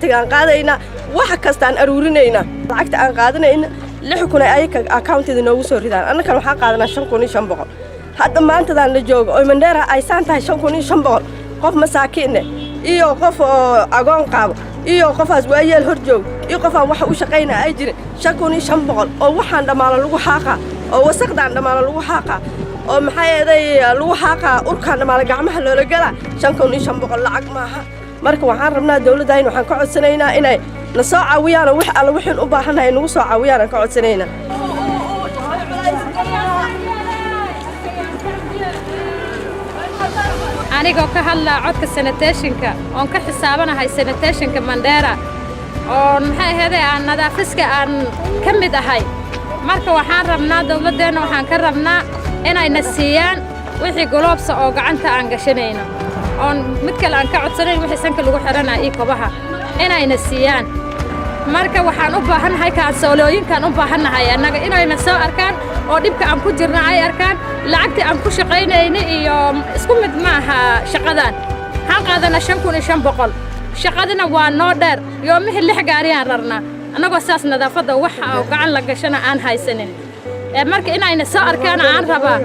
تجان قادينا واحد كستان أرورينا لعقت عن قادنا لحكنا أي أكاونت إذا نوصل ردان أنا كانوا حق قادنا شنكوني شنبقل هذا ما أنت ذا الجوج أو من دارها أي سانتا شنكوني شنبقل قف مساكين إيو قف أقون قاب إيو قف أزواج الهرجو إيو قف واحد وشقينا أجر شنكوني شنبقل أو واحد عندما لو حاقة أو وسقد عندما لو حاقة أو محيا لو حاقة أركان عندما لقعمها لو رجلا شنكوني شنبقل لعق معها marka waxaan rabnaa dawladda waxaan ka codsanaynaa inay la soo caawiyaan wax alla wixii u baahanahay nagu soo caawiyaan ka codsanaynaa anigoo ka hadlaa codka sanitationka oo ka xisaabanahay sanitationka Mandera oo maxay ahaydee aan nadaafiska aan ka mid ahay marka waxaan rabnaa dawladdeena waxaan ka rabnaa inay na siiyaan wixii gloves oo gacanta aan gashanayno on mid kale aan ka codsanayn wixii sanka lagu xiranaa ii kobaha inayna siiyaan marka waxaan u baahanahay kaansoolooyinkan u baahanahay annaga inayna soo arkaan oo dhibka aan ku jirna ay arkaan lacagtii aan ku shaqaynayna iyo isku mid ma aha shaqadan waxaan qaadanaa 5,500 shaqadina waa noo dheer yoomihii 6 gaari aan rarnaa annagoo saas nadaafadda waxa gacan la gashana aan haysanin marka inayna soo arkaan aan rabaa